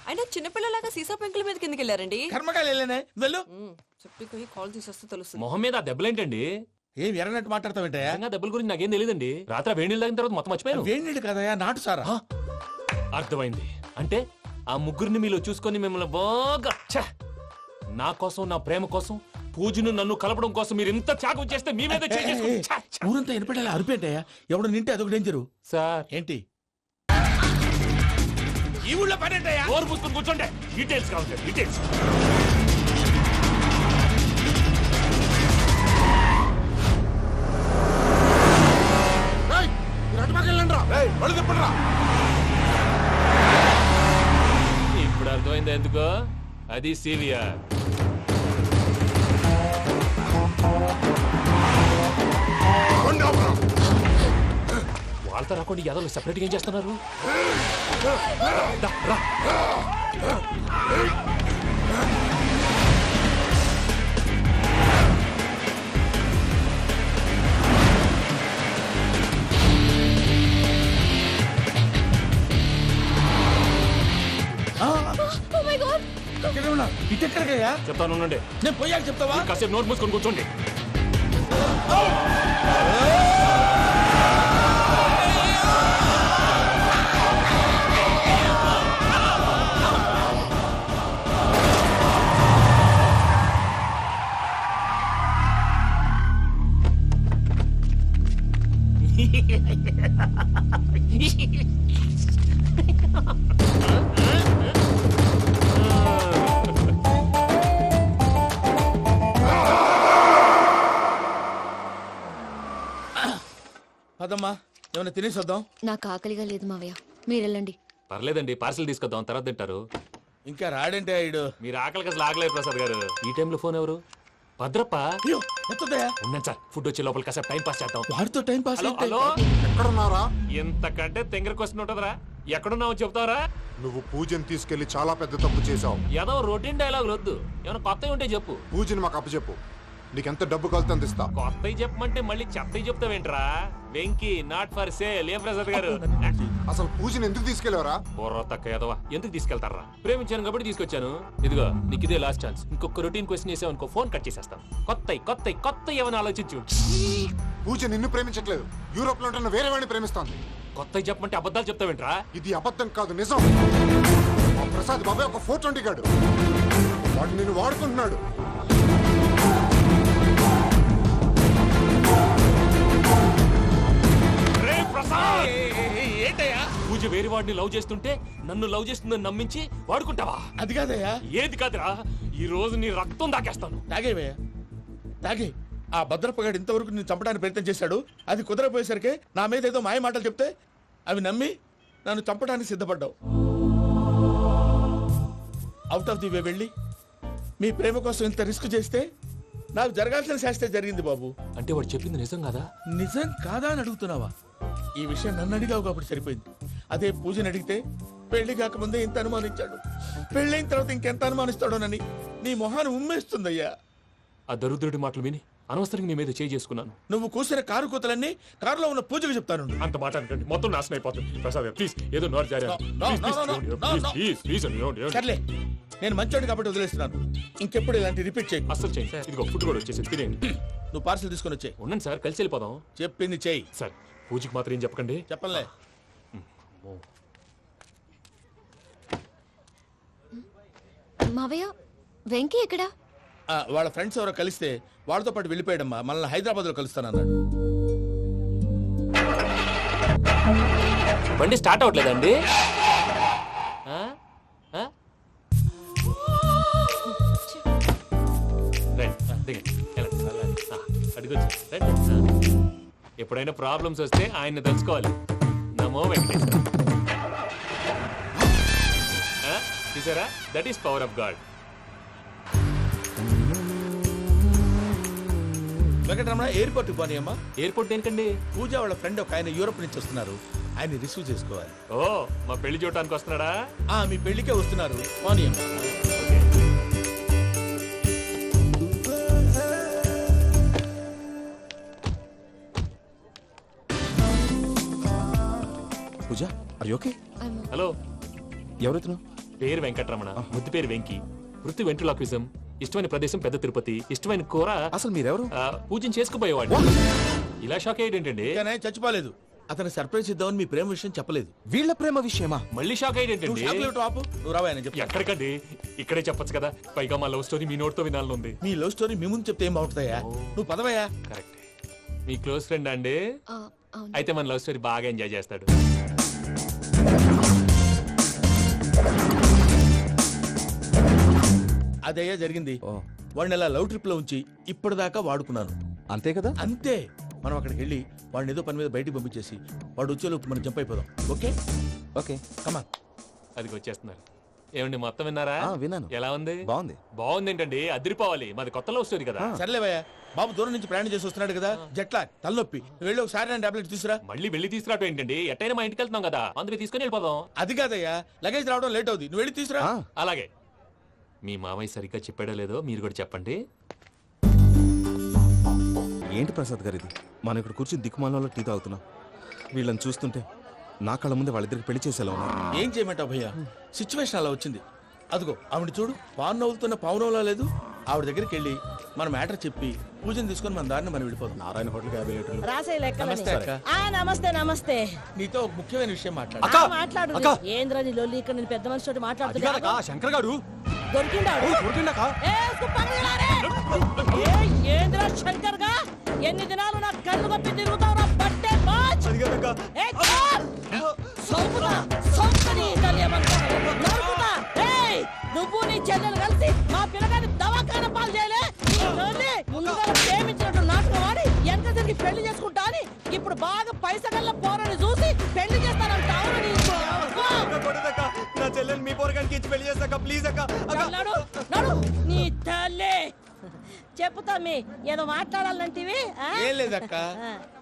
అయినా చిన్నపిల్లలాగా సీసా పెంకుల మీద కిందకి వెళ్ళారండి. కర్మకాయలు వెళ్ళానే వెళ్ళు. చెప్పి కాల్ తీసేస్తే తెలుస్తుంది. మొహం మీద ఆ దెబ్బలేంటండి? ఏం ఎర్రనట్టు మాట్లాడతావేంటయా? నిజంగా దెబ్బల గురించి నాకేం తెలియదండి. రాత్రి వేడి నీళ్ళు తాగిన తర్వాత మొత్తం మర్చిపోయాను. వేడి నీళ్ళు కదయా, నాటు సారా. అర్థమైంది. అంటే ఆ ముగ్గురిని మీలో చూసుకొని మిమ్మల్ని బాగా నా కోసం, నా ప్రేమ కోసం, పూజను నన్ను కలపడం కోసం మీరు ఇంత త్యాగం చేస్తే మీ మీద ఊరంతా వినపడేలా అరిపేంటయ్యా. ఎవడు నింటే అదొక డేంజరు. సార్ ఏంటి ఈ ఊళ్ళో పనేంటయ్యా? ఓరు పుస్తకం కూర్చోండి. డీటెయిల్స్ కావాలి, డీటెయిల్స్. ఇప్పుడు అర్థమైంది ఎందుకో. అది సీవియర్. వాళ్ళతో రాకుండా యాదవ్ సెపరేట్గా ఏం చేస్తున్నారు? ఇటెక్కడికయ్యా? చెప్తాను ఉండండి. నేను పోయాక చెప్తావా? కాసేపు నోట్ మూసుకొని కూర్చోండి. పదమ్మా, ఏమైనా తినేసి వద్దాం. నాకు ఆకలిగా లేదు మావయ్య, మీరు వెళ్ళండి. పర్లేదండి, పార్సిల్ తీసుకొద్దాం, తర్వాత తింటారు. ఇంకా రాడంటే ఇడు. మీరు ఆకలికి అసలు ఆగలేదు ప్రసాద్ గారు. ఈ టైంలో ఫోన్ ఎవరు? భద్రప్ప. అయ్యో ఎత్తదయ్యా. ఉన్నాను సార్, ఫుడ్ వచ్చే లోపల కాసేపు టైం పాస్ చేద్దాం. వాడితో టైం పాస్. హలో హలో, ఎక్కడున్నారా? ఎంతకంటే తెంగర క్వశ్చన్ ఉంటుందిరా. ఎక్కడున్నావు చెప్తావరా? నువ్వు పూజని తీసుకెళ్లి చాలా పెద్ద తప్పు చేశావు. ఏదో రొటీన్ డైలాగ్ వద్దు, ఏమైనా కొత్తవి ఉంటే చెప్పు. పూజని మాకు అప్పచెప్పు, నీకెంత డబ్బు కలితే అందిస్తా. కొత్తవి చెప్పమంటే మళ్ళీ చెత్తవి చెప్తావేంట్రా? Venky not for sale. ఏం ప్రసాద్ గారు? అసలు పూజని ఎందుకు తీసుకెళ్లేవరా? బుర్ర తక్క ఏదవా, ఎందుకు తీసుకెళ్తారా? ప్రేమించాను కాబట్టి తీసుకొచ్చాను. ఇదిగో నీకు ఇదే లాస్ట్ ఛాన్స్. ఇంకొక రొటీన్ క్వశ్చన్ చేసావు అనుకో, ఫోన్ కట్ చేసేస్తాను. కొత్త ఏమైనా ఆలోచించు. పూజ నిన్ను ప్రేమించట్లేదు, యూరోప్ లో ఉంటున్న వేరే వాడిని ప్రేమిస్తోంది. కొత్తవి చెప్పమంటే అబద్ధాలు చెప్తావేంట్రా? ఇది అబద్ధం కాదు, నిజం. మా ప్రసాద్ బాబాయ్ ఒక 420 గాడు, వాడు నిన్ను వాడుకుంటున్నాడు. ఏంటయ్యా? పూజ వేరే వాడిని లవ్ చేస్తుంటే నన్ను లవ్ చేస్తుందని నమ్మించి వాడుకుంటావా? అది కాదయ్యా. ఏది కాదురా, ఈ రోజు నీ రక్తం దాకేస్తాను. తాగేవయ్యా, తాగే. ఆ భద్రప్పగాడు ఇంతవరకు నేను చంపడానికి ప్రయత్నం చేశాడు. అది కుదరపోయేసరికి నా మీద ఏదో మాయ మాటలు చెప్తే అవి నమ్మి నన్ను చంపడానికి సిద్ధపడ్డావు. అవుట్ ఆఫ్ ది వే వెళ్ళి మీ ప్రేమ కోసం ఇంత రిస్క్ చేస్తే నాకు జరగాల్సిన శాస్త్రే జరిగింది బాబు. అంటే వాడు చెప్పింది నిజం కాదా? నిజం కాదా అని అడుగుతున్నావా? ఈ విషయం నన్ను అడిగావు కాబట్టి సరిపోయింది. అదే పూజని అడిగితే పెళ్లి కాకముందే ఇంత అనుమానించాడు, పెళ్ళైన తర్వాత ఇంకెంత అనుమానిస్తాడోనని నీ మొహాన్ని ఉమ్మేస్తుందయ్యా. ఆ దరిద్రుడి మాటలు విని అనవసరంగా నీ మీద చేయి చేసుకున్నాను. నువ్వు కూసిన కారు కూతలన్నీ కారులో ఉన్న పూజకు చెప్తాను. అంత మాట అనకండి, మొత్తం నాశనం అయిపోతుంది. ప్రసాద్ ప్లీజ్, ఏదో నోరు జారీ. సర్లే, నేను మంచోడు కాబట్టి వదిలేస్తున్నాను. ఇంకెప్పుడు ఇలాంటి రిపీట్ చేయి. అసలు చేయి. ఇదిగో ఫుడ్ కూడా వచ్చేసి తినేయండి. నువ్వు పార్సల్ తీసుకొని వచ్చే. ఉండండి సార్, కలిసి వెళ్ళిపోదాం. చెప్పింది చెయ్యి. సార్ పూజకి మాత్రం ఏం చెప్పకండి. చెప్పలే. మావయ్య, వెంకీ ఎక్కడా? వాళ్ళ ఫ్రెండ్స్ ఎవరో కలిస్తే వాళ్ళతో పాటు వెళ్ళిపోయాడమ్మా. మనల్ని హైదరాబాద్ లో కలుస్తానన్నాడు. బండి స్టార్ట్ అవ్వట్లేదండి. ఎప్పుడైనా ప్రాబ్లమ్స్ వస్తే ఆయన్ని తెలుసుకోవాలి. నమో వెంకటేశ్వర. చూసారా, that is power of God. Venkataramana, airport పోనీ అమ్మా. ఎయిర్పోర్ట్ దేనికండి? పూజ వాళ్ళ ఫ్రెండ్ ఒక ఆయన యూరోప్ నుంచి వస్తున్నారు, ఆయన రిసీవ్ చేసుకోవాలి. ఓ, మా పెళ్లి చూడటానికి వస్తున్నాడా? మీ పెళ్లికే వస్తున్నారు, పోనీ అమ్మా. పూజ, ఆర్ యు ఓకే? హలో, ఎవరైతున్నావు? పేరు వెంకటరమణ, ముద్దు పేరు వెంకి, వృత్తి వెంట్రులాక్విజం, ఇష్టమైన ప్రదేశం పెద్ద తిరుపతి, ఇష్టమైన కూర అసలు మీరెవరు? పూజను చేసుకుపోయేవాడు. ఇలా షాక్ అయ్యేటండి. కానీ ఆయన చచ్చిపోలేదు. అతను సర్ప్రైజ్ ఇద్దామని మీ ప్రేమ విషయం చెప్పలేదు. వీళ్ళ ప్రేమ విషయమా? మళ్ళీ షాక్ నువ్వు అయ్యేటండి. షాక్ లేవు టాపు. నువ్వు రావా ఆయన చెప్పు. ఎక్కడికండి, ఇక్కడే చెప్పొచ్చు కదా. పైగా మా లవ్ స్టోరీ మీ నోటితో వినాలనుంది. మీ లవ్ స్టోరీ మీ ముందు చెప్తే ఏం బాగుంటుందయ్యా? నువ్వు పదవయ్యా. కరెక్ట్. మీ క్లోజ్ ఫ్రెండ్ అండి? ఆ, అవును. అయితే మన లవ్ స్టోరీ బాగా ఎంజాయ్ చేస్తాడు. అదయ్యా జరిగింది. ఓ. వాడిని అలా లవ్ ట్రిప్ లో ఉంచి ఇప్పటిదాకా వాడుకున్నాను. అంతే కదా? అంతే. మనం అక్కడికి వెళ్ళి వాడిని ఏదో పని మీద బయటికి పంపించేసి వాడు వచ్చేలోపు మనం జంప్ అయిపోదాం. Okay okay. కమా. అది వచ్చేస్తున్నారు. ఏమండి మొత్తం విన్నారా? విన్నాను. ఎలా ఉంది? బాగుంది. బాగుంది ఏంటండి, అదిరిపోవాలి. మాది కొత్త లవ్ స్టోరీ కదా. సర్లేవయ్యా, బాబు దూరం నుంచి ప్రయాణం చేసి వస్తున్నాడు కదా, జట్లా తలనొప్పి. నువ్వు వెళ్ళి ఒకసారి నా టాబ్లెట్ తీసురా. మళ్ళీ వెళ్ళి తీసుకురావటం ఏంటండి? ఎట్టైనా మా ఇంటికి వెళ్తున్నాం కదా, అందుకే తీసుకుని వెళ్ళిపోదాం. అది కాదయ్యా, లగేజ్ రావడం లేట్ అవుతుంది. నువ్వు వెళ్ళి తీసురా. ఆ, అలాగే. మీ మామయ్య సరిగ్గా చెప్పాడో లేదో మీరు కూడా చెప్పండి. ఏంటి ప్రసాద్ గారు ఇది? మనం ఇక్కడ కూర్చుని దిక్కుమాలలో టీ తాగుతున్నాం. వీళ్ళని చూస్తుంటే నా కళ్ళ ముందే వాళ్ళిద్దరికి పెళ్లి చేసేలా ఉన్నారు. ఏం చేయమంటావు భయ్యా, సిచ్యువేషన్ అలా వచ్చింది. అదిగో ఆవిడ చూడు, పాను నవ్వులుతున్న పావునంలా లేదు. ఆవిడ దగ్గరికి వెళ్ళి మన మ్యాటర్ చెప్పి పూజను తీసుకొని మన దారిని మనం వెళ్ళిపోదాం. నారాయణ హోటల్ 50 లీటర్లు. రాసే లెక్కలని. నమస్తే అక్క. నమస్తే నమస్తే. నీతో ఒక ముఖ్యమైన విషయం మాట్లాడు. మాట్లాడు. ఏంద్రా నీ లొల్లి? ఇక్కడ నేను పెద్ద మనిషితో మాట్లాడుతున్నా. శంకర్ గారు దొరికిండాడు. ఏ, సుబ్బయ్యలారే! ఏ, ఏంద్రా శంకర్ గా? ఎన్ని దినాలు నా కళ్ళు కప్పి తిరుగుతావురా బట్టే బాచ్? ఏ, చాల్! సౌకుతా, సౌకని తెలియమంతా. నరుకుతా. ఏయ్, నువ్వు నీ చెల్లెలు కలిసి మా పిల్లగాని దవాఖాన పాలు చేయలే. నీ తల్లి ముందుగా ప్రేమించినట్టు నాటకం ఆడి ఎంత తిరిగి పెళ్లి చేసుకుంటా అని ఇప్పుడు బాగా పైసగల్ల పోరని చూసి పెళ్లి చేస్తానంటావు. నా చెల్లెని మీ పోరగానికి ఇచ్చి పెళ్లి చేస్తాక ప్లీజ్ అక్క. నడు నడు నీ తల్లి. చెప్పుతా మీ ఏదో మాట్లాడాలంటివి. ఏం లేదక్క,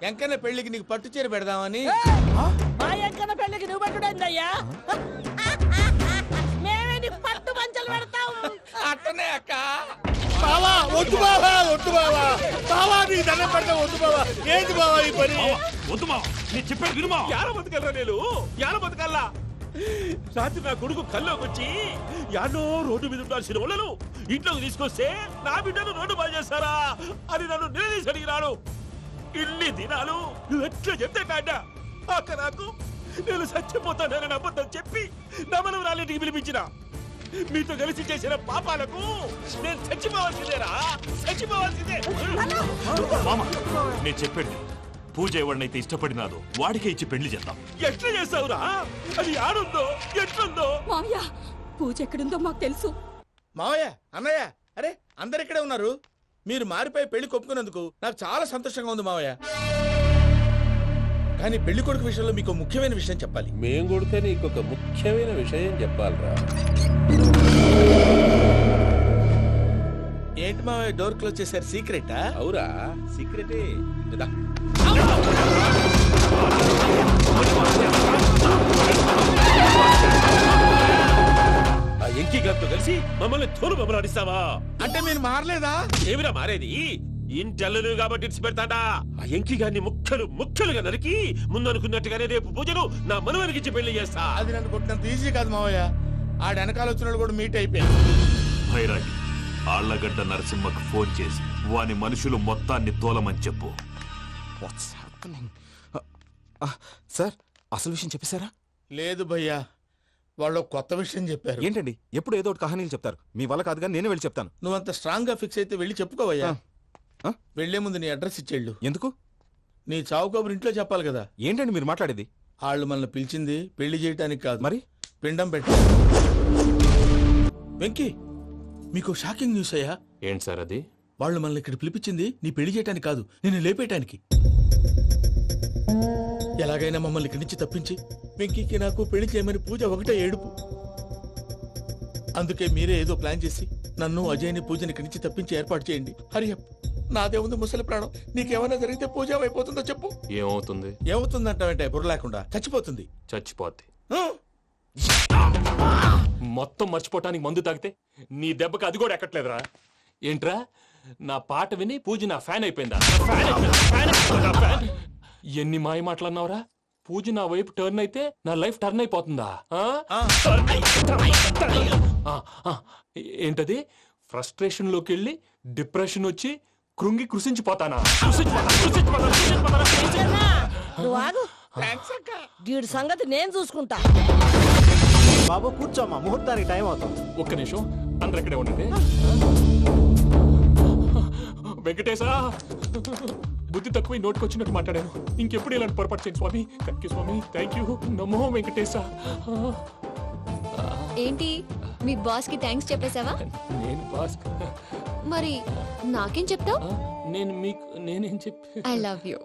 ఎంకన్న పెళ్లికి నీకు పట్టు చీర పెడదామని. మా ఎంకన్న పెళ్లికి నువ్వు పెట్టుడైందయ్యా. మేమే నీకు పట్టు పంచలు పెడతాం. అట్టనే అక్క. బావా వద్దు బావా, వద్దు బావా. బావా నీ దండం పెడతా, వద్దు బావా. ఏంటి బావా ఈ పని? వద్దు మా, నేను చెప్పేది వినుమా. యార బతకల్లా నేను, యార బతకల్లా. రాత్రి నా కొడుకు కల్లోకి వచ్చి యాడో రోడ్డు మీద ఉండాల్సిన వాళ్ళను ఇంట్లోకి తీసుకొస్తే నా బిడ్డను రోడ్డు బాగా చేస్తారా అని నన్ను నిలదీసి అడిగినాడు. ఇన్ని దినాలు నువ్వు ఎట్లా చెప్తే కాడ అక్క నాకు నేను చచ్చిపోతానని అబద్ధం చెప్పి నా మనవరాలింటికి పిలిపించిన. మీతో కలిసి చేసిన పాపాలకు నేను చచ్చిపోవాల్సిందేరా, చచ్చిపోవాల్సిందే. మామ, నేను చెప్పండి, పూజ ఎవరినైతే ఇష్టపడినాదో వాడికే ఇచ్చి పెళ్లి చేద్దాం. ఎట్లా చేస్తావురా? అది ఆడుందో ఎట్లుందో. మావయ్య, పూజ ఎక్కడుందో మాకు తెలుసు. మావయ్య, అన్నయ్య, అరే అందరు ఇక్కడే ఉన్నారు. మీరు మారిపోయి పెళ్లి కొప్పుకున్నందుకు నాకు చాలా సంతోషంగా ఉంది మావయ్య. కానీ పెళ్లి కొడుకు విషయంలో మీకు ముఖ్యమైన విషయం చెప్పాలి. మేం కొడితే నీకు ఒక ముఖ్యమైన విషయం చెప్పాలిరా. ఏంటి మావయ్య డోర్ క్లోజ్ చేశారు? సీక్రెటా? అవురా, సీక్రెటే. ఇదా. ఆ ఎంకీ గారితో కలిసి మమ్మల్ని తోలు బొమ్మలాడిస్తావా? అంటే మీరు మారలేదా? ఏమిరా మారేది? ఇంటల్లు కాబట్టి ఇడిచి పెడతాడా? ఆ ఎంకీ గారిని ముక్కలుగా నరికి ముందనుకున్నట్టుగానే రేపు పూజను నా మనవరికి ఇచ్చి పెళ్లి చేస్తా. అది నన్ను కొట్టినంత ఈజీ కాదు మావయ్య. ఆ వెనకాల వచ్చిన వాళ్ళు కూడా మీట్ అయిపోయారు. భైరాగి ఆళ్లగడ్డ నరసింహకు ఫోన్ చేసి వాని మనుషులు మొత్తాన్ని తోలమని చెప్పు. What's happening? సార్, అసలు విషయం చెప్పేశారా? లేదు భయ్యా, వాళ్ళు ఒక కొత్త విషయం చెప్పారు. ఏంటండి ఎప్పుడు ఏదో ఒకటి కహానీలు చెప్తారు? మీ వల్ల కాదు కానీ నేనే వెళ్ళి చెప్తాను. నువ్వంత స్ట్రాంగ్ గా ఫిక్స్ అయితే వెళ్ళి చెప్పుకోవయ్యా. ఆ? వెళ్లే ముందు నీ అడ్రస్ ఇచ్చేళ్ళు. ఎందుకు? నీ చావు కబురు ఇంట్లో చెప్పాలి కదా. ఏంటండి మీరు మాట్లాడేది? వాళ్ళు మనల్ని పిలిచింది పెళ్లి చేయటానికి కాదు, మరి పిండం పెట్టి. వెంకీ, మీకు షాకింగ్ న్యూస్ అయ్యా. ఏంటి సార్ అది? వాళ్ళు మనల్ని ఇక్కడ పిలిపించింది నీ పెళ్లి చేయటానికి కాదు, నిన్ను లేపేయటానికి. ఎలాగైనా మమ్మల్ని ఇక్కడి నుంచి తప్పించి వెంకీకి నాకు పెళ్లి చేయమని పూజ ఒకటే ఏడుపు. అందుకే మీరే ఏదో ప్లాన్ చేసి నన్ను అజయ్ని పూజని ఇక్కడి నుంచి తప్పించి ఏర్పాటు చేయండి. హరియప్, నాదే ఉంది ముసలి ప్రాణం. నీకేమైనా జరిగితే పూజ అయిపోతుందో చెప్పు. ఏమవుతుంది? ఏమవుతుందంటావంటే బుర్ర లేకుండా చచ్చిపోతుంది. చచ్చిపోద్ది. ఆ? మొత్తం మర్చిపోవటానికి మందు తాగితే నీ దెబ్బకి అది కూడా ఎక్కట్లేదురా. ఏంట్రా, నా పాట విని పూజ నా ఫ్యాన్ అయిపోయిందా? ఎన్ని మాయ మాటలన్నావురా? పూజ నా వైపు టర్న్ అయితే నా లైఫ్ టర్న్ అయిపోతుందా ఏంటది? ఫ్రస్ట్రేషన్ లోకి వెళ్ళి డిప్రెషన్ వచ్చి కృంగి కృషించిపోతానా? నువ్వు ఆగు. వీడి సంగతి నేను చూసుకుంటా. బాబు కూర్చోమ్మా, ముహూర్తానికి టైం అవుతుంది. ఒక్క నిమిషం, అందరు ఇక్కడే ఉండండి. వెంకటేశా, బుద్ధి తక్కువ నోటికి వచ్చినట్టు మాట్లాడాను. ఇంకెప్పుడు ఇలాంటి పొరపాటు చేయండి స్వామి. థ్యాంక్ యూ స్వామి, థ్యాంక్ యూ. నమో వెంకటేశా. ఏంటి మీ బాస్ కి థ్యాంక్స్ చెప్పేశావా? నేను బాస్ మరి నాకేం చెప్తావు? నేను మీకు నేనేం చెప్పి I love you.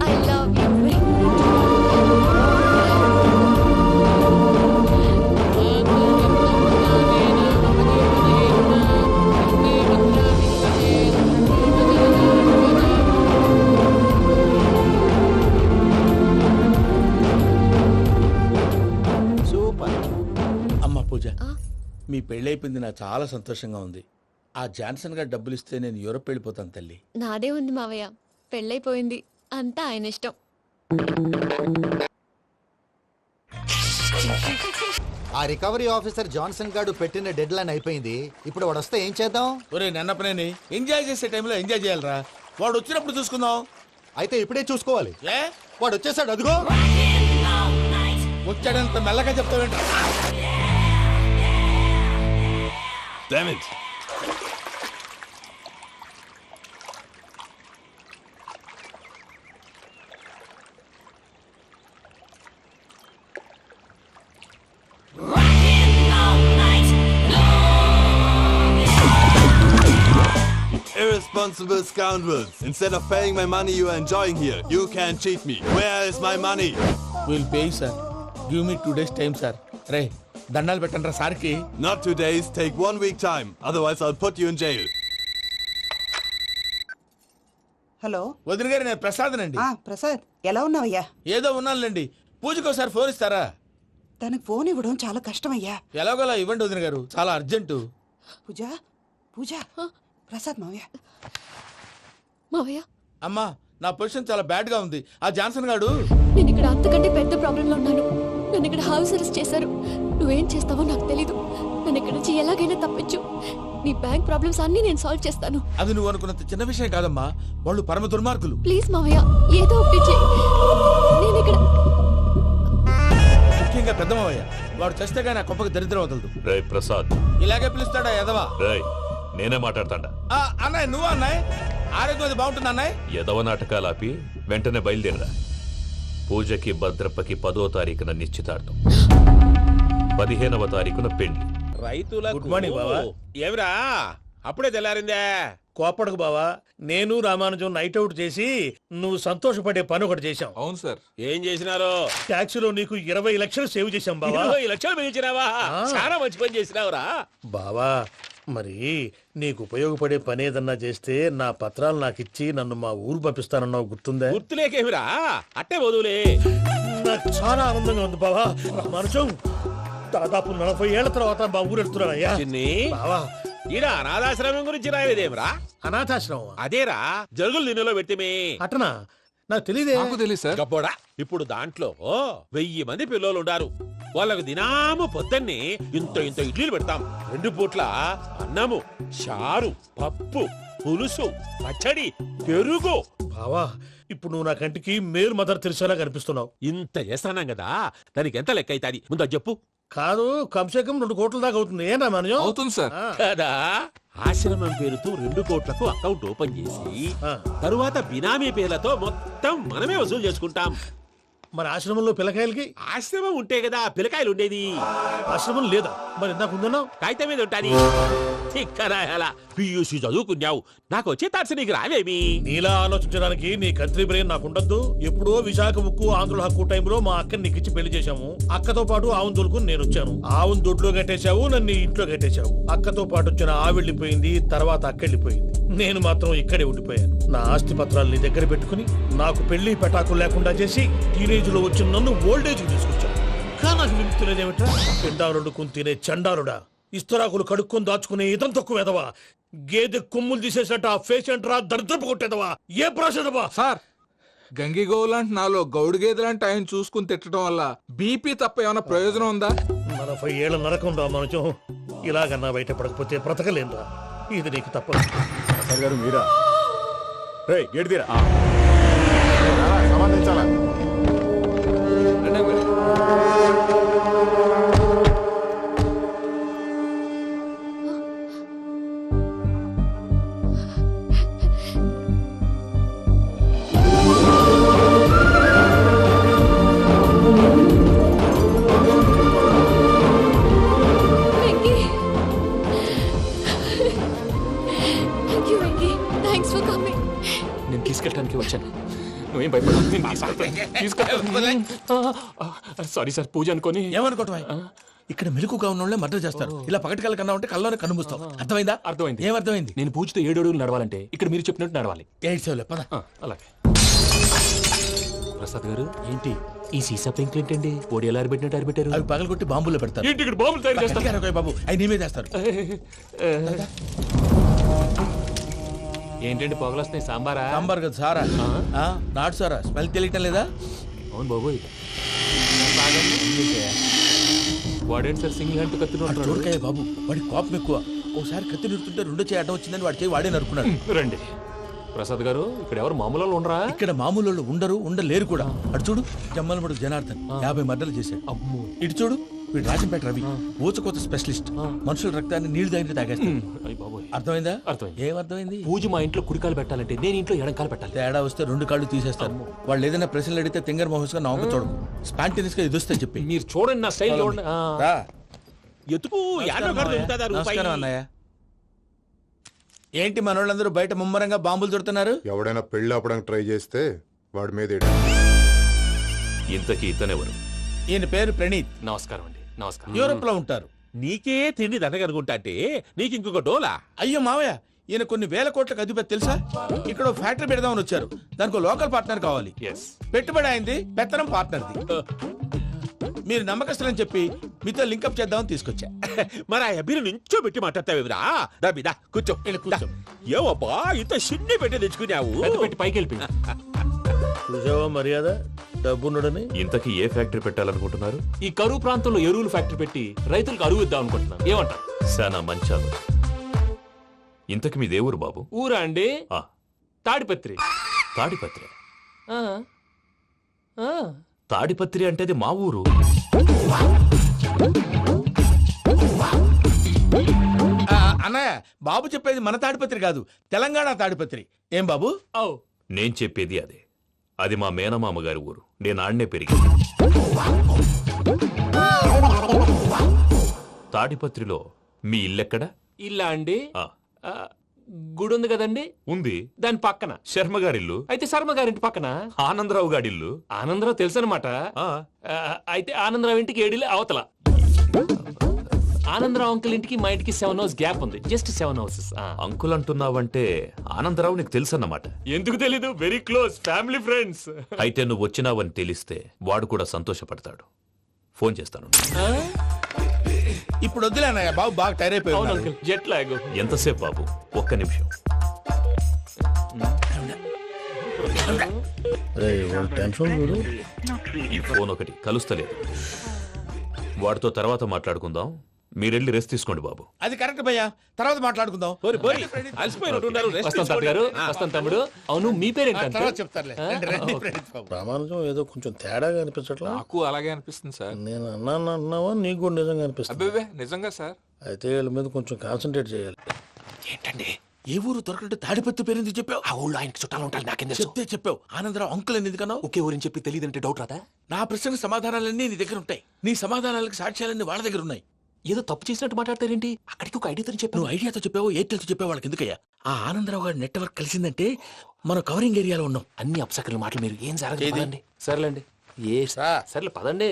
I love you. Super. అమ్మ పూజ, మీ పెళ్ళైపోయింది నాకు చాలా సంతోషంగా ఉంది. ఆ జాన్సన్ గారు డబ్బులు ఇస్తే నేను యూరప్ వెళ్ళిపోతాను తల్లి. నాదే ఉంది మావయ్య, పెళ్ళైపోయింది, అంతా ఆయన ఇష్టం. ఆ రికవరీ ఆఫీసర్ జాన్సన్ గారు పెట్టిన డెడ్ లైన్ అయిపోయింది. ఇప్పుడు వాడు వస్తే ఏం చేద్దాం? ఒరే నన్నపనేని, ఎంజాయ్ చేసే టైంలో ఎంజాయ్ చేయాలరా. వాడు వచ్చినప్పుడు చూసుకుందాం. అయితే ఇప్పుడే చూసుకోవాలి. ఏ వాడు వచ్చేసాడు, అదిగో. వచ్చాడంత మెల్లగా చెప్తావేంట? Damn it. Irresponsible scoundrels. Instead of paying my money you are enjoying here, you can't cheat me. Where is my money? Will pay sir. Give me 2 days time sir. రే దండాలు పెట్టండి రా సార్కి. Not 2 days, take 1 week time. Otherwise I'll put you in jail. Hello వదిన గారు, నేను ప్రసాదనండి. ప్రసాద్, ఎలా ఉన్నావయ్యా? ఏదో ఉన్నానులేండి. పూజకి ఒకసారి ఫోన్ ఇస్తారా? తనకు ఫోన్ ఇవ్వడం చాలా కష్టమయ్యా. ఎలాగోలా ఇవ్వండి వదిన గారు, చాలా అర్జెంటు. పూజ పూజ, ప్రసాద్ మావయ్య. మావయ్య, అమ్మా, నా పొజిషన్ చాలా బ్యాడ్ గా ఉంది. ఆ జాన్సన్ గాడు నేను ఇక్కడ అంతకంటే పెద్ద ప్రాబ్లం లో ఉన్నాను. నన్ను ఇక్కడ హౌస్ అరెస్ట్ చేశారు. నువ్వేం చేస్తావో నాకు తెలీదు. నన్ను ఇక్కడ నుంచి ఎలాగైనా తప్పించు. నీ బ్యాంక్ ప్రాబ్లమ్స్ అన్ని నేను సాల్వ్ చేస్తాను. అది నువ్వు అనుకున్నంత చిన్న విషయం కాదమ్మా. వాళ్ళు పరమ దుర్మార్గులు. ప్లీజ్ మావయ్య, ఏదో ఒకటి చెయ్యి. నేను ఇక్కడ ముఖ్యంగా పెద్దమయ్య, వాడు చస్తే కానీ ఆ కుప్పకి దరిద్రం వదలదు. రే ప్రసాద్, ఇలాగే పిలుస్తాడా ఎదవా? రే నేనే మాట్లాడతాడా? అన్నయ్య, నువ్వు అన్నయ్య, ఆరోగ్యం అది బాగుంటుంది అన్నయ్య. ఎదవ నాటకాలు ఆపి వెంటనే బయలుదేరరా. పూజకి భద్రప్పకి 10వ తారీఖున నిశ్చితార్థం, 15వ తారీఖున పెళ్లి. రైతులకు గుడ్ మార్నింగ్ బావా. ఏమిరా అప్పుడే తెల్లారిందే? కోపడకు బావా, నేను రామానుజం నైట్ అవుట్ చేసి నువ్వు సంతోషపడే పని ఒకటి చేశాం. అవును సార్. ఏం చేసినారు? ట్యాక్సీలో నీకు 20 లక్షలు సేవ్ చేశాం బావా. 20 లక్షలు మిగిల్చినావా? చాలా మంచి పని చేసినావురా బావా. మరి నీకు ఉపయోగపడే పని ఏదన్నా చేస్తే నా పత్రాలు నాకు ఇచ్చి నన్ను మా ఊరు పంపిస్తానన్నావు, గుర్తుందా? గుర్తులేకేమిరా, అట్టే వదులే. నాకు చాలా ఆనందంగా ఉంది బావా. రామానుజం, దాదాపు 40 ఏళ్ల తర్వాత మా ఊరు వెళ్తున్నానయ్యా. చిన్ని బావా, ఈడ అనాథాశ్రమం గురించి రాయలేదేమిరా? అనాథాశ్రమం అదేరా, జరుగులు దీనిలో పెట్టిమే. అటనా? నాకు తెలియదే. నాకు తెలియదు సార్. గబ్బోడా, ఇప్పుడు దాంట్లో 1000 మంది పిల్లలు ఉండారు. వాళ్ళకు దినాము పొద్దున్నే ఇంత ఇంత ఇడ్లీలు పెడతాం. 2 పూట్ల అన్నము, చారు, పప్పు, పులుసు, పచ్చడి, పెరుగు. బావా, ఇప్పుడు నువ్వు నా కంటికి మేలు మదర్ తెరిసేలా కనిపిస్తున్నావు. ఇంత చేస్తానం కదా, దానికి ఎంత లెక్క అవుతుంది ముందు అది చెప్పు. కాదు, కంసేకం 2 కోట్ల దాకా అవుతుంది. ఏం రామానుజం? అవుతుంది సార్. కదా, ఆశ్రమం పేరుతో 2 కోట్లకు అకౌంట్ ఓపెన్ చేసి తరువాత బినామీ పేర్లతో మొత్తం మనమే వసూలు చేసుకుంటాం. మరి ఆశ్రమంలో పిల్లకాయలకి? ఆశ్రమం ఉంటే కదా పిల్లకాయలు ఉండేది. ఆశ్రమం లేదా? మరి ఇందాక ఉందన్నావు. కాగితం మీద ఉంటాది. చిక్కరాయాల పియూసీ చదువుకున్నావు, నాకు వచ్చే తాట్స్ నీకు రావేమి? నీలా ఆలోచించడానికి నీ కంట్రీ బ్రెయిన్ నాకు ఉండద్దు. ఎప్పుడో విశాఖ ముక్కు ఆంధ్రుల హక్కు టైంలో మా అక్కని నీకిచ్చి పెళ్లి చేశాము. అక్కతో పాటు ఆవును దొడుకుని నేను వచ్చాను. ఆవును దొడ్లో కట్టేశావు, నన్ను ఇంట్లో కట్టేశావు. అక్కతో పాటు వచ్చిన ఆవిళ్ళిపోయింది, తర్వాత అక్కెళ్ళిపోయింది. నేను మాత్రం ఇక్కడే ఉండిపోయాను. నా ఆస్తి పత్రాలు నీ దగ్గర పెట్టుకుని నాకు పెళ్లి పెటాకులు లేకుండా చేసి టీనేజ్ లో వచ్చిన నన్ను ఓల్డేజ్ తీసుకొచ్చాను. కానీ నాకు విముక్తి లేదేమిట్రా? పిండారుడుకుని తినే చండారుడా, ఇస్తరాకులు కడుక్కొని దాచుకునే ఇతం తక్కువ ఎదవా, గేదె కొమ్ములు తీసేసినట్టు ఆ పేషెంట్ రా దరిద్రపు కొట్టేదవా, ఏ ప్రాసెదవా సార్ గంగిగోవు లాంటి నాలో గౌడు గేదె లాంటి ఆయన చూసుకుని తిట్టడం వల్ల బీపీ తప్ప ఏమైనా ప్రయోజనం ఉందా? 40 ఏళ్ళ నరకం రా మనచం. ఇలాగన్నా బయట పడకపోతే బ్రతకలేనురా. ఇది నీకు తప్పదు. గారు మీరా? గేట్ తీరా. సంబంధించాలా? Venky thank you Venky, thanks for coming. నేను తీసుకెళ్ళడానికి వచ్చాను. నువ్వేం భయపడవు. సారీ సార్, పూజ అనుకొని. ఏమనుకోవటం ఇక్కడ మెలకుగా ఉన్న వాళ్ళే మర్డర్ చేస్తారు. ఇలా పగటి కళ్ళ కన్నా ఉంటే కళ్ళలోనే కనుమూస్తావు. అర్థమైందా? అర్థమైంది. ఏమర్థమైంది? నేను పూజతో 7 అడుగులు నడవాలంటే ఇక్కడ మీరు చెప్పినట్టు నడవాలి. 8 సేవలే పద. అలాగే. ప్రసాద్ గారు, ఏంటి ఈ సీసా పెంకులు ఏంటండి? పొడి ఎలా అరబెట్టినట్టు అరబెట్టారు? అవి పగలగొట్టి బాంబులో పెడతారు. ఏంటి ఇక్కడ బాంబులు తయారు చేస్తారు? గట్టిగా అరవై బాబు, అవి నీవే చేస్తారు. ఏంటండి పొగలు వస్తున్నాయి? సాంబారా? సాంబార్ కదా సారా. నాటు సారా. స్మెల్ తెలియటం లేదా? అవును బాబోయ్. వాడేంటి సార్ సింగిల్ హ్యాండ్ కత్తిని చూడకాయ బాబు, వాడి కోపం ఎక్కువ. ఒకసారి కత్తి నిరుతుంటే 2 చేయి అడ్డం వచ్చిందని వాడి చేయి వాడే నరుకున్నాడు. రండి ప్రసాద్ గారు, ఇక్కడ ఎవరు మామూలు వాళ్ళు ఉండరా? ఇక్కడ మామూలు వాళ్ళు ఉండరు, ఉండలేరు కూడా. అటు చూడు, జమ్మలమడు జనార్దన్ 50 మర్డర్లు చేశాడు. అమ్మో. ఇటు చూడు, వీడు రాజంపేట రవి ఊచకోత స్పెషలిస్ట్. మనుషుల రక్తాన్ని నీళ్లు దగ్గర తాగేస్తాడు. అర్థమైందా? అర్థమైంది. ఏమర్థమైంది? పూజ మా ఇంట్లో కుడికాలు పెట్టాలంటే నేను ఇంట్లో ఎడంకాలు పెట్టాలి. తేడా వస్తే 2 కాళ్ళు తీసేస్తారు. వాళ్ళు ఏదైనా ప్రశ్నలు అడిగితే తింగర్ మహోస్ గా నవ్వు చూడకు. స్పాంటినియస్ గా ఎదుస్తే చెప్పి. మీరు చూడండి నా స్టైల్ చూడండి. ఎతుకు నమస్కారం అన్నయ్య. ఏంటి మనోళ్ళందరూ బయట ముమ్మరంగా బాంబులు దొరుకుతున్నారు? ఎవడైనా పెళ్లి ఆపడానికి ట్రై చేస్తే వాడి మీద ఇంతకీ ఇతనెవరు? ఈయన పేరు ప్రణీత్. నమస్కారం అండి. నమస్కారం. యూరోప్ లో ఉంటారు. నీకే తిండి దండగనుకుంటా అంటే నీకు ఇంకొక డోలా? అయ్యో మావయ్య, ఈయన కొన్ని వేల కోట్లకు అధిపతి తెలుసా? ఇక్కడ ఫ్యాక్టరీ పెడదామని వచ్చారు. దానికి లోకల్ పార్ట్నర్ కావాలి. పెట్టుబడి అయింది, పెత్తనం పార్ట్నర్ది. మీరు నమ్మకస్తులని చెప్పి మీతో లింకప్ చేద్దామని తీసుకొచ్చా. మరి ఆ అబ్బిని నుంచో పెట్టి మాట్లాడతావేమిరా? దాబిదా కూర్చో. ఏవబ్బా ఇంత సిన్ని పెట్టి తెచ్చుకున్నావు? పెట్టి పైకి వెళ్ళి చూసావా మర్యాద డబ్బున్నడని. ఇంతకీ ఏ ఫ్యాక్టరీ పెట్టాలనుకుంటున్నారు? ఈ కరువు ప్రాంతంలో ఎరువులు ఫ్యాక్టరీ పెట్టి రైతులకు అరువు ఇద్దాం అనుకుంటున్నాను. ఏమంటారు? శానా మంచాలు. ఇంతకి మీ దేవురు బాబు? ఊరా అండి? తాడిపత్రి. తాడిపత్రి? తాడిపత్రి అంటే అది మా ఊరు. అన్నయ్య, బాబు చెప్పేది మన తాడిపత్రి కాదు, తెలంగాణ తాడిపత్రి. ఏం బాబు? నేను చెప్పేది అదే. అది మా మేనమామ గారి ఊరు. నేను ఆడనే పెరిగింది. తాడిపత్రిలో మీ ఇల్లెక్కడ? ఇల్లా అండి? గుడి ఉంది కదండి? ఉంది. దాని పక్కన శర్మ గారిల్లు. అయితే శర్మ గారింటి పక్కన ఆనందరావు గారిల్లు. ఆనందరావు తెలుసు అనమాట. అయితే ఆనందరావు ఇంటికి 7 అవతల. ఆనందరావు అంకుల్ ఇంటికి మా ఇంటికి 7 హౌస్ గ్యాప్ ఉంది. Just 7 houses. అంకుల్ అంటున్నావంటే ఆనందరావు నీకు తెలుసు అన్నమాట. ఎందుకు తెలీదు? Very close family friends. అయితే నువ్వు వచ్చినావని తెలిస్తే వాడు కూడా సంతోషపడతాడు. ఫోన్ చేస్తాను. ఇప్పుడు వద్దులే అన్నయ్య, బాబు బాగా టైర్ అయిపోయాడు. Jet lag. ఎంతసేపు బాబు? ఒక్క నిమిషం. ఈ ఫోన్ ఒకటి కలుస్తలేదు. వాడితో తర్వాత మాట్లాడుకుందాం. మీరెళ్ళి రెస్ట్ తీసుకోండి బాబు. అది కరెక్ట్ భయ్యా, తర్వాత మాట్లాడుకుందాం. వస్తాం గారు, వస్తాం తమ్ముడు. అవును, మీ పేరేంటి? చెప్తారులే. ప్రామాణికం ఏదో కొంచెం తేడాగా అనిపించట్లా? నాకు అలాగే అనిపిస్తుంది సార్. నేను అన్నావా నీకు కూడా నిజంగా అనిపిస్తుంది? అబ్బే నిజంగా సార్. అయితే వీళ్ళ మీద కొంచెం కాన్సన్ట్రేట్ చేయాలి. ఏంటండి ఏ ఊరు దొరకట్టు తాడిపత్రి పేరు ఎందుకు చెప్పావు? ఆ ఊళ్ళో ఆయనకి చుట్టాలు ఉంటారు. నాకేం తెలుసు? చెప్తే చెప్పావు. ఆనందరావు అంకుల్ అని ఎందుకన్నావు? ఒకే ఊరిని చెప్పి తెలియదంటే డౌట్ రాదా? నా ప్రశ్నకు సమాధానాలన్నీ నీ దగ్గర ఉంటాయి. నీ సమాధానాలకు సాక్ష్యాలన్నీ వాళ్ళ దగ్గర ఉన్నాయి. ఏదో తప్పు చేసినట్టు మాట్లాడతారేంటి? అక్కడికి ఒక ఐడియాతో చెప్పావు. నువ్వు ఐడియాతో చెప్పావు, ఎయిర్టెల్తో చెప్పావు, వాళ్ళకి ఎందుకయ్యా? ఆ ఆనందరావు గారి నెట్వర్క్ కలిసిందంటే మనం కవరింగ్ ఏరియాలో ఉన్నాం. అన్ని అప్సకర్ల మాటలు మీరు ఏం జరగదండి. సర్లేండి. సర్లే పదండి.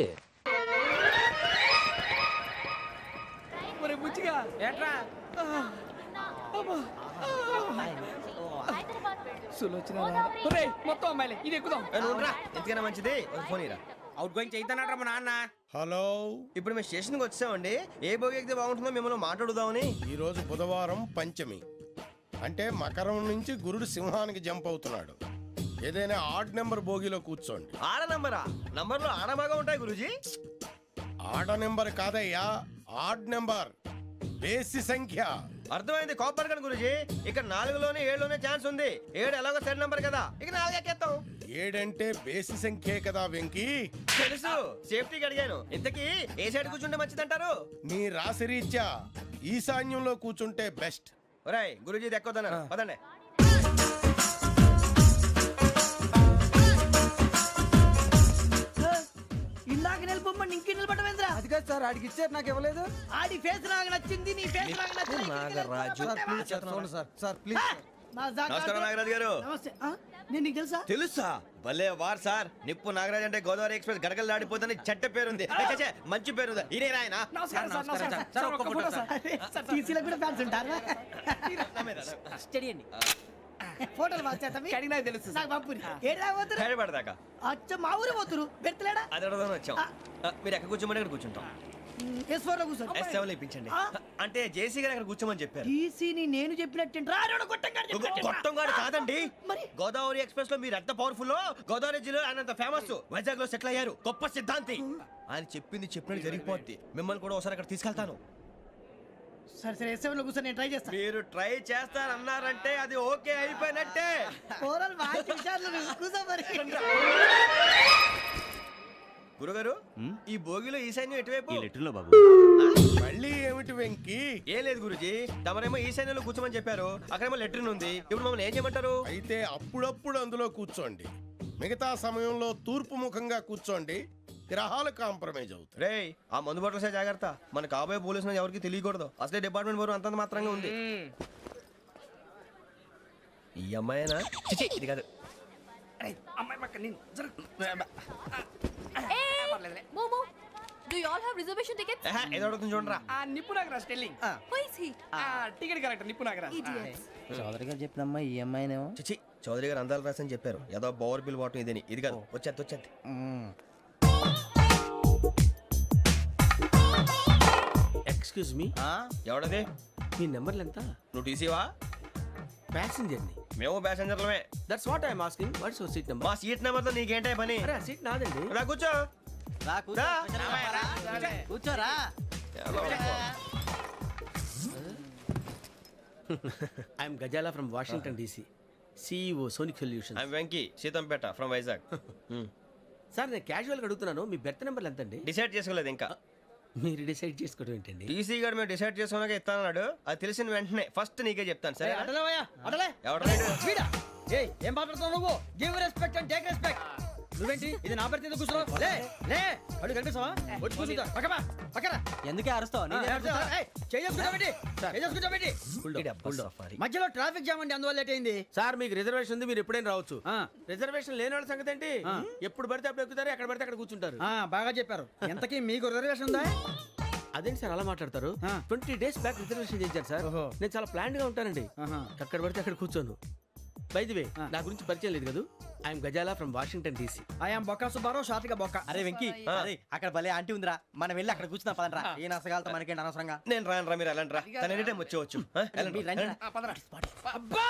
మొత్తం అమ్మాయిలే, ఇది ఎక్కుదాం. ఎందుకైనా మంచిది ఫోన్ ఇరా. అవుట్ గోయింగ్ చేద్దానట్రా మా నాన్న. హలో, ఇప్పుడు మేము స్టేషన్కి వచ్చామండి. ఏ బోగి ఎక్కితే బాగుంటుందో మిమ్మల్ని మాట్లాడుదామని. ఈ రోజు బుధవారం పంచమి, అంటే మకరం నుంచి గురుడు సింహానికి జంప్ అవుతున్నాడు. ఏదైనా ఆడ్ నెంబర్ బోగిలో కూర్చోండి. ఆడ నంబరా? నంబర్లో ఆడ బాగా ఉంటాయి గురూజీ. ఆడ నెంబర్ కాదయ్యా, ఆడ్ నెంబర్, బేసి సంఖ్య. అర్థమైంది, కాపర్ కానీ గురూజీ. ఇక్కడ 4లోనే 7లోనే ఛాన్స్ ఉంది. 7 ఎలాగో సెడ్ నంబర్ కదా, ఇక 4 ఎక్కేస్తాం. 7 అంటే బేసి సంఖ్యే కదా వెంకీ. తెలుసు, సేఫ్టీకి అడిగాను. ఇంతకీ ఏ సైడ్ కూర్చుంటే మంచిదంటారు? నీ రాశి రీత్యా ఈశాన్యంలో కూర్చుంటే బెస్ట్. ఒరేయ్ గురూజీ దెక్కొద్దన్నారు, పదండి. ఇందాక నిలబొమ్మని ఇంకే నిలబడమేంద్రా? అది కాదు సార్, ఆడికి ఇచ్చారు, నాకు ఇవ్వలేదు. ఆడి ఫేస్ నాకు నచ్చింది, నీ ఫేస్ నాకు నచ్చింది. Nagaraju sir please. నమస్కారం నాగరాజు గారు. నమస్తే. నేను నీకు తెలుసా? తెలుసా? భలే వార్ సార్. నిప్పు నాగరాజ్ అంటే గోదావరి ఎక్స్ప్రెస్ గడగలు దాడిపోతుంది చెట్ట పేరుంది. ఛే, మంచి పేరుంది. ఇదే ఆయన. నమస్కారం సార్, నమస్కారం సార్. ఒక్క ఫోటో సార్. టీసీలో కూడా ఫ్యాన్స్ ఉంటారా? స్టడీ అండి. ఫోటోలు మార్చేస్తాం. కడిగినా తెలుసు. నాకు పంపుని. ఏడా పోతురు? హైదరాబాద్దాకా. అచ్చ మా ఊరు పోతురు. బెర్తలేడా? అది అడగదామని వచ్చాం. మీరు ఎక్కడ కూర్చోమని అక్కడ కూర్చుంటాం. S4 లో కూర్చో. S7 లో ఇప్పించండి. అంటే జేసీ గారు అక్కడ కూర్చోమని చెప్పారు. టీసీని నేను చెప్పినట్టు గొట్టంగాడు కాదండి. గోదావరి ఎక్స్ప్రెస్ లో మీరు ఎంత పవర్ఫుల్, గోదావరి జిల్లా ఆయన అంత ఫేమస్. వైజాగ్ లో సెటిల్ అయ్యారు, గొప్ప సిద్ధాంతి. ఆయన చెప్పింది చెప్పినట్టు జరిగిపోద్ది. మిమ్మల్ని కూడా ఒకసారి అక్కడ తీసుకెళ్తాను. సరే సరే, S7 లో కూర్చొని నేను ట్రై చేస్తాను. మీరు ట్రై చేస్తారన్నారంటే అది ఓకే అయిపోయినట్టే. ఓరల్ వాచ్ విషయాలు కూర్చో మరి. గురుగారు, ఈ భోగిలో ఈశాన్యం ఎటువైపు? బాబు మళ్ళీ ఏమిటి వెంకీ? ఏం లేదు గురుజీ, తమరేమో ఈశాన్యంలో కూర్చోమని చెప్పారు, అక్కడేమో లెట్రిన్ ఉంది. ఇప్పుడు మమ్మల్ని ఏం చేయమంటారు? అయితే అప్పుడప్పుడు అందులో కూర్చోండి, మిగతా సమయంలో తూర్పు ముఖంగా కూర్చోండి. గ్రహాలు కాంప్రమైజ్ అవుతాయి. రేయ్, ఆ మందు బాటలసే జాగ్రత్త. మన కాబోయే పోలీసులు ఎవరికి తెలియకూడదు. అసలే డిపార్ట్మెంట్ బోరు అంతంత మాత్రంగా ఉంది. ఈ అమ్మాయినా? చిచి, ఇది కాదు. అమ్మాయి పక్క నేను. Momo, do you all have reservation tickets? ఏదో అడుగుతుంది చూడరా. నిప్పు Nagaraj telling. Who is he? Ticket correct, నిప్పు నాగరాజ్. Idiots. చౌదరి గారు చెప్పినమ్మా ఈ అమ్మాయినేమో. చిచి, చౌదరి గారు అందాలు రాసని చెప్పారు. ఏదో బోర్ బిల్ బాటం ఇదని. ఇది కాదు, వచ్చేది. Excuse me, ఎవడది? మీ నెంబర్లు ఎంత? నువ్వు టీసీవా? ప్యాసింజర్ ని. మేము ప్యాసెంజర్లమే. That's what I'm asking. What's your seat number? మా సీట్ నెంబర్ తో నీకేంటే పని? అరే సీట్ నాదండి. రా కూర్చో. కూర్చోరా. I'm Ghazala from Washington DC, CEO Sonic solution. I'm Venky, Seethampeta from Vizag. Sir నేను క్యాజువల్గా అడుగుతున్నాను, మీ బెర్త్ నెంబర్లు ఎంత అండి? డిసైడ్ చేసుకోలేదు ఇంకా. మీరు డిసైడ్ చేసుకోవడం ఏంటండి? టీసీ గారు మేము డిసైడ్ చేసుకున్నాక ఇస్తానన్నాడు. అది తెలిసిన వెంటనే ఫస్ట్ నీకే చెప్తాను. సరే అడలే ఎవడ ఏం మాట్లాడుతున్నావు నువ్వు? Give respect and take respect. నువ్వేంటి ఇది నా పరిస్థితి కూర్చున్నావు? లే లే, అడుగు కనిపిస్తావా? వచ్చి కూర్చుంటా. పక్కన ఎందుకే అరుస్తావు? మధ్యలో ట్రాఫిక్ జామ్ అండి, అందువల్ల లేట్ అయింది. సార్ మీకు రిజర్వేషన్ ఉంది, మీరు ఎప్పుడైనా రావచ్చు. రిజర్వేషన్ లేని వాళ్ళ సంగతి ఏంటి? ఎప్పుడు పడితే అప్పుడు ఎక్కుతారు, ఎక్కడ పడితే అక్కడ కూర్చుంటారు. బాగా చెప్పారు. ఎంతకీ మీకు రిజర్వేషన్ ఉందా? అదేంటి సార్ అలా మాట్లాడతారు? 20 days బ్యాక్ రిజర్వేషన్ చేశారు సార్. నేను చాలా ప్లాన్డ్ గా ఉంటానండి. అక్కడ పడితే అక్కడ కూర్చోను. బై ది వే, నా గురించి పరిచయం లేదు కదా. I'm Ghazala from Washington DC. I'm Bokka Subbarao, షార్ట్గా బొక్క. అరే వెంకీ, అక్కడ భలే ఆంటీ ఉందిరా, మనం వెళ్ళి అక్కడ కూర్చున్నా పదనరా. ఏ నసగాలతో మనకేంటి అనవసరంగా. నేను రాను రా, మీరు వెళ్ళండి రా. తన ఎనీ టైం వచ్చేవచ్చు. అబ్బా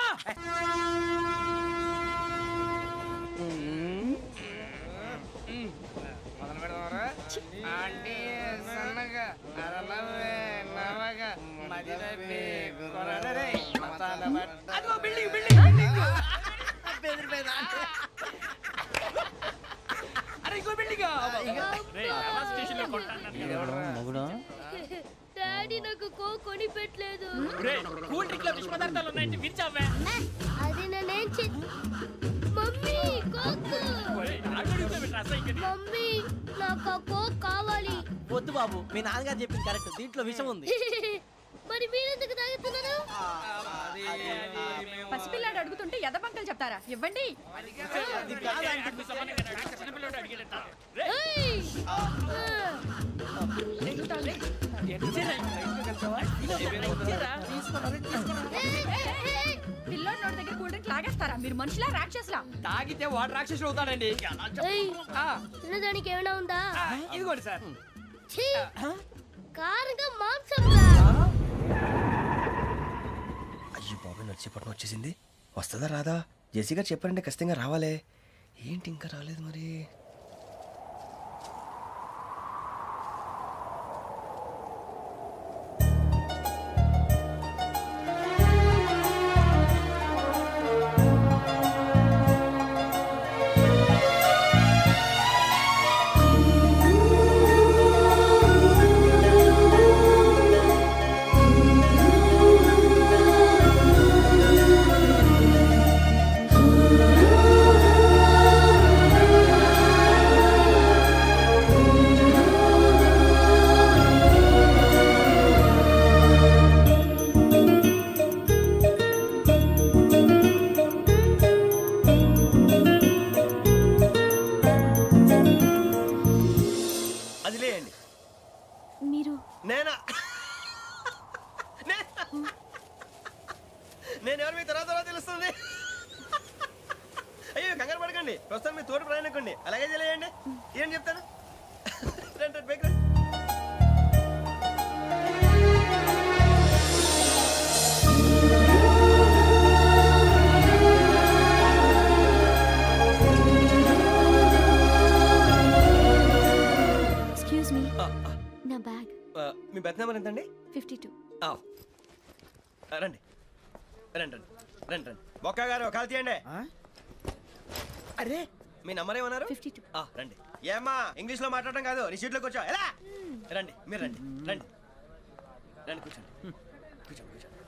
డాడీ నాకు కొని పెట్టలేదు. కూల్ డ్రింక్ లో విష పదార్థాలు ఉన్నాయంటే విరిచావే. అది నేనేం మమ్మీ కోక్. మమ్మీ నాకు ఆ కోక్ కావాలి. వద్దు బాబు, మీ నాన్నగారు చెప్పింది కరెక్ట్, దీంట్లో విషయం ఉంది. మరి మీరెందుకు తాగుతున్నారు? పసిపిల్లాడు అడుగుతుంటే ఎదబంకలు చెప్తారా? ఇవ్వండి. పిల్లోడి నోటి దగ్గర కూల్ డ్రింక్ లాగేస్తారా? మీరు మనుషులా రాక్షసులా? తాగితే వాడు రాక్షసుడు అవుతాడండి. తినడానికి ఏమైనా ఉందా? ఇదిగోండి సార్. కారంగా మాంసం. అయ్యి బాబు, నడిచిపట్నం వచ్చేసింది. వస్తుందా రాదా? జెస్సీ గారు చెప్పారంటే ఖచ్చితంగా రావాలే. ఏంటి ఇంకా రాలేదు మరి? అది లేయండి. మీరు నేనా? నేను ఎవరు మీ తర్వాత తెలుస్తుంది. అయ్యో కంగారు పడకండి, ప్రస్తుతం మీ తోటి ప్రయాణకండి. అలాగే తెలియండి. ఏం చెప్తాను? రండి రండి, బైక్ రండి. ఎక్స్క్యూజ్ మీ, నా బ్యాగ్. మీ బెత్ నెంబర్ ఎంతండి? 52. రండి రండి రండి రండి రండి. బొక్క గారు కాల్ తీయండి. అరే మీ నంబర్ ఏమన్నారు? 52. రండి. ఏమ్మా ఇంగ్లీష్ లో మాట్లాడడం కాదు, నీ సీట్లో కూర్చో. ఎలా? రండి మీరు రండి రండి రండి కూర్చోండి కూర్చోండి కూర్చోండి.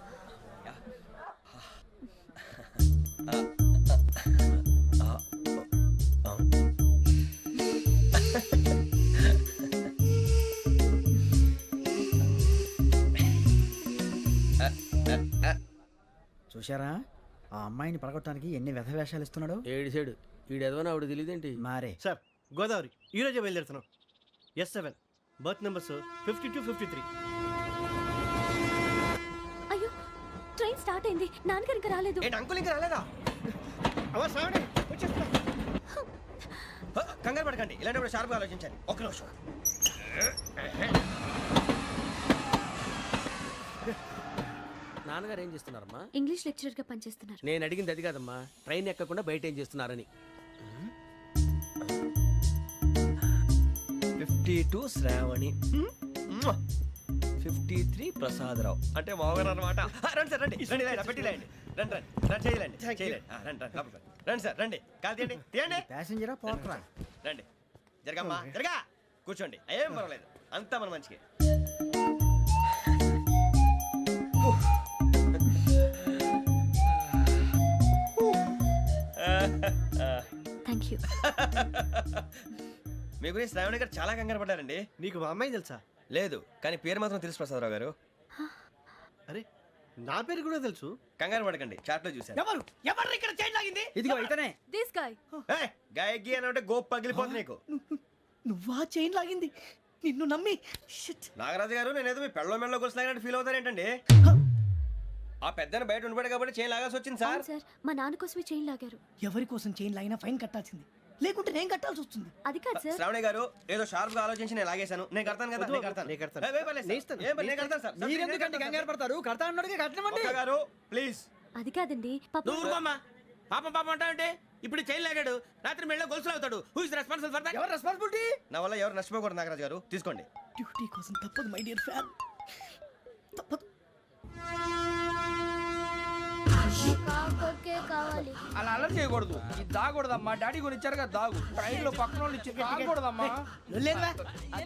చూశారా ఆ అమ్మాయిని పడగొట్టడానికి ఎన్ని వ్యధ వేషాలు ఇస్తున్నాడు? ఏడు సైడు ఈడెదవని ఆవిడ తెలియదేంటి? మారే సార్ గోదావరి ఈరోజే బయలుదేరుతున్నాం. S7 berth numbers 52, 53. అయ్యో, ట్రైన్ స్టార్ట్ అయింది. నాన్నగారు ఇంకా రాలేదు. ఏంటి అంకుల్ ఇంకా రాలేదా? కంగారు పడకండి, ఇలాంటప్పుడు షార్ప్గా ఆలోచించండి. ఒక్క నిమిషం. నాన్నగారు ఏం చేస్తున్నారమ్మా? ఇంగ్లీష్ లెక్చరర్ గా పనిచేస్తున్నారు. నేను అడిగింది అది కాదమ్మా, ట్రైన్ ఎక్కకుండా బయట ఏం చేస్తున్నారని. 52 శ్రావణి, 53 ప్రసాదరావు అంటే మామగారు అనమాట. రండి సార్ రండి రండి, పెట్టిలేండి. రండి రండి రండి, చేయలేండి చేయలేండి. రండి రండి లోపలికి రండి సార్, రండి కాల్ తీయండి తీయండి. ప్యాసింజరా పోట్రా? రండి జరగమ్మా జరగా, కూర్చోండి. ఏం పర్వాలేదు, అంతా మన మంచికి. Thank you. మీ గురించి శ్రావణి గారు చాలా కంగారు పడ్డారండి. నీకు మా అమ్మాయి తెలుసా? లేదు, కానీ పేరు మాత్రం తెలుసు ప్రసాదరావు గారు. అరే నా పేరు కూడా తెలుసు. కంగారు పడకండి, చాట్లో చూశాను. ఎవరు ఎవరు ఇక్కడ చైన్ లాగింది? ఇదిగో ఇతనే. This guy. గాయకి అని అంటే గోప్ పగిలిపోతుంది నీకు. నువ్వా చైన్ లాగింది? నిన్ను నమ్మి. నాగరాజు గారు, నేనేదో మీ పెళ్ళ మెళ్ళ గురిసిలాగినట్టు ఫీల్ అవుతారేంటండి? ఆ పెద్దని బయట ఉండిపోయాడు కాబట్టి చైన్ లాగాల్సి వచ్చింది సార్. సార్, మా నాన్న కోసమే చైన్ లాగారు. ఎవరి కోసం చైన్ లాగినా ఫైన్ కట్టాల్సింది, లేకుంటే నేను కట్టాల్సి వస్తుంది. అది కాదు సార్. శ్రావణి గారు, ఏదో షార్ప్ గా ఆలోచించి నేను లాగేశాను. నేను కడతాను కదా, నేను కడతాను. నేను కడతాను సార్. మీరెందుకంటే కంగారు పడతారు? కడతా అన్నాడుగా, కట్టమండి. గారు ప్లీజ్. అది కాదండి. పాపం పాపం అంటావంటే ఇప్పుడు చైన్ లాగాడు, రాత్రి మెళ్ళ గొలుసులు అవుతాడు. Who is responsible for that? ఎవరు రెస్పాన్సిబిలిటీ? నా వల్ల ఎవరు నష్టపోకూడదు నాగరాజు గారు, తీసుకోండి. డ్యూటీ కోసం తప్పదు మై డియర్ ఫ్యాన్, తప్పదు. అలా అలర్ చేయకూడదు. ఇది దాగకూడదమ్మా. డాడీ కొని ఇచ్చారు కదా దాగు. ట్రైన్ లో పక్కన వాళ్ళు ఇచ్చి దాగకూడదమ్మా.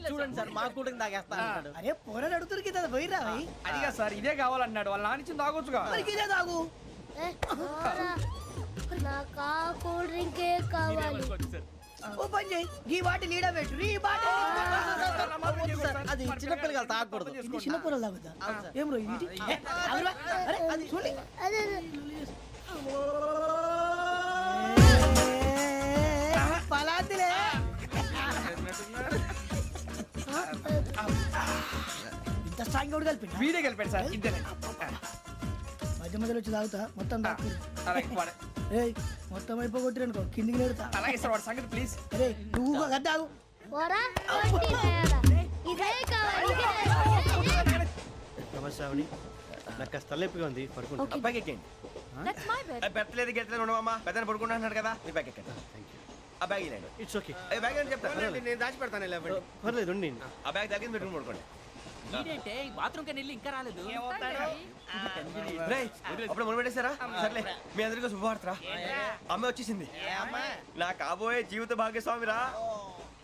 చూడండి సార్, మా కూడా దాగేస్తా. అరే పోరాడు అడుగుతారు కదా, పోయిరా. అదిగా సార్, ఇదే కావాలన్నాడు. వాళ్ళ నాన్న ఇచ్చింది తాగొచ్చుగా. ఇదే తాగు. ఓ పని చేయి, ఈ బాటి లీడ పెట్టు. ఈ బాటి అది చిన్నపిల్లలు తాగకూడదు. ఇది చిన్నపిల్లలు తాగుతా. ఏం రో ఇది? అరే అది చూడండి. పలాతిలే. ఇంత స్ట్రాంగ్ కూడా కలిపి వీడే కలిపాడు సార్. ఇద్దరే మధ్య మధ్యలో వచ్చి తాగుతా. మొత్తం తాగు. మొత్తం అయిపోగొట్టిరనుకో కిందికి నేడుతా. అలాగే సార్, వాడి సంగతి ప్లీజ్. అరే నువ్వు తాగు. నమస్తే శ్రావణి, నాకు కాస్త తలెప్పిగా ఉంది, పడుకుంటా. అబ్బాయికి ఎక్కండి. That's my bed. పెట్టలేదు గెట్టలేదు ఉండవమ్మా పెద్దని పడుకుంటున్నాడు కదా మీ బ్యాగ్ ఎక్కండి ఆ బ్యాగ్ ఇలాండి ఇట్స్ ఓకే ఏ బ్యాగ్ అని చెప్తాను నేను దాచి పెడతాను పర్లేదు ఉండి ఆ బ్యాగ్ తగ్గింది పెట్టుకుని పడుకోండి ఏంటంటే బాత్రూమ్ కని వెళ్ళి ఇంకా రాలేదు రేయ్, అప్పుడు మొదలు పెట్టేశారా సర్లే మీ అందరికీ శుభవార్తరా అమ్మ వచ్చేసింది నా కాబోయే జీవిత భాగ్యస్వామిరా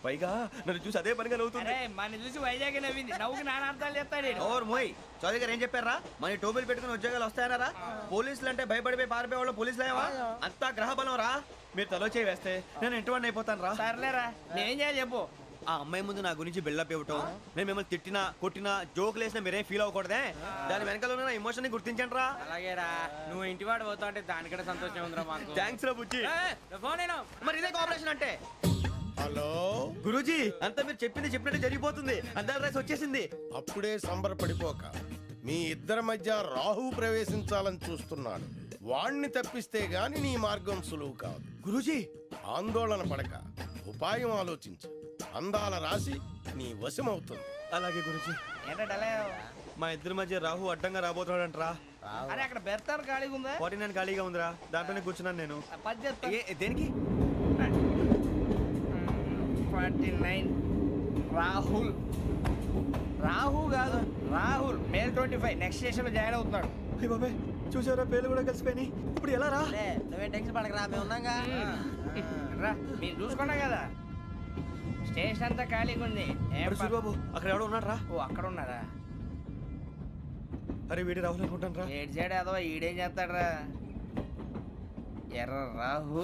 పైగా నన్ను చూసి అదే పనిగా నవ్వుతుంది మన చూసి వైజాగ్ నవ్వింది నవ్వుకి నాన్న అర్థాలు చెప్తాడు ఓర్ మోయ్ చౌదరి గారు ఏం చెప్పారా మన టోబీలు పెట్టుకుని ఉద్యోగాలు వస్తాయనరా పోలీసులు అంటే భయపడిపోయి పారిపోయే వాళ్ళు పోలీసులు అయ్యావా అంతా గ్రహ బలం రా మీరు తలో చేయి వేస్తే నేను ఇంటివాడిని అయిపోతాను రా సర్లేరా నేనేం చేయాలి చెప్పు ఆ అమ్మాయి ముందు నా గురించి బిల్డప్ ఇవ్వటం నేను మిమ్మల్ని తిట్టినా కొట్టినా జోకులు వేసినా మీరేం ఫీల్ అవ్వకూడదే దాని వెనకాల ఉన్న ఎమోషన్ ని గుర్తించండి రా అలాగేరా నువ్వు ఇంటివాడు పోతా అంటే దానికంటే సంతోషం ఉందిరా మాకు థ్యాంక్స్ రా బుజ్జి ఫోన్ అయినా మరి ఇదే కోఆపరేషన్ అంటే హలో గురూజీ అంతా మీరు చెప్పింది చెప్పినట్టు జరిగిపోతుంది అందాల రైస్ వచ్చేసింది అప్పుడే సంబరపడిపోక మీ ఇద్దరి మధ్య రాహు ప్రవేశించాలని చూస్తున్నాడు వాణ్ణి తప్పిస్తే గాని నీ మార్గం సులువు కాదు గురూజీ ఆందోళన పడక ఉపాయం ఆలోచించు అందాల రాశి నీ వశమవుతుంది అలాగే గురూజీ ఏంటంటే మా ఇద్దరి మధ్య రాహు అడ్డంగా రాబోతున్నాడంట్రా అరే అక్కడ బెర్తాను ఖాళీగా ఉందా 49 ఖాళీగా ఉందిరా దాంట్లోనే కూర్చున్నాను నేను పది చెప్తా దేనికి 49 రాహుల్ రాహు కాదు రాహుల్ మే 25 నెక్స్ట్ స్టేషన్ లో జాయిన్ అవుతున్నాడు అయ్య బాబాయ్ చూసారా పేర్లు కూడా కలిసిపోయినాయి ఇప్పుడు ఎలా రా నువ్వేం టెన్షన్ పడకరా మేము ఉన్నాగా రా మీరు చూసుకున్నా కదా స్టేషన్ అంతా ఖాళీగా ఉంది బాబు అక్కడ ఎవడో ఉన్నాడు రా ఓ అక్కడ ఉన్నారా అరే వీడి రాహుల్ అనుకుంటాను రా ఏడు సైడ్ ఏదో ఈడేం చేస్తాడరా ఎర్ర రాహు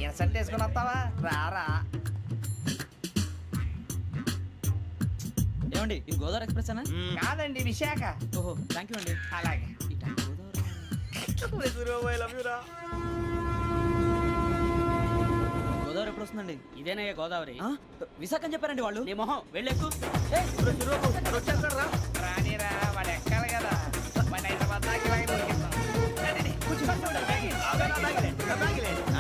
ఇన్సల్ట్ వేసుకుని వస్తావా రారా ఏమండి ఇది గోదావరి ఎక్స్ప్రెస్ అనా కాదండి విశాఖ ఓహో థ్యాంక్ యూ అండి అలాగే గోదావరి ఎప్పుడు వస్తుందండి ఇదేనయ్య గోదావరి విశాఖ అని చెప్పారండి వాళ్ళు నీ మొహం వెళ్ళెక్కు రానిరా వాడు ఎక్కాలి కదా వాడు హైదరాబాద్ దాకా ఇలాగే దొరికిస్తాం. రండి, రండి, కూర్చో. బ్యాగ్ ఇవ్వు.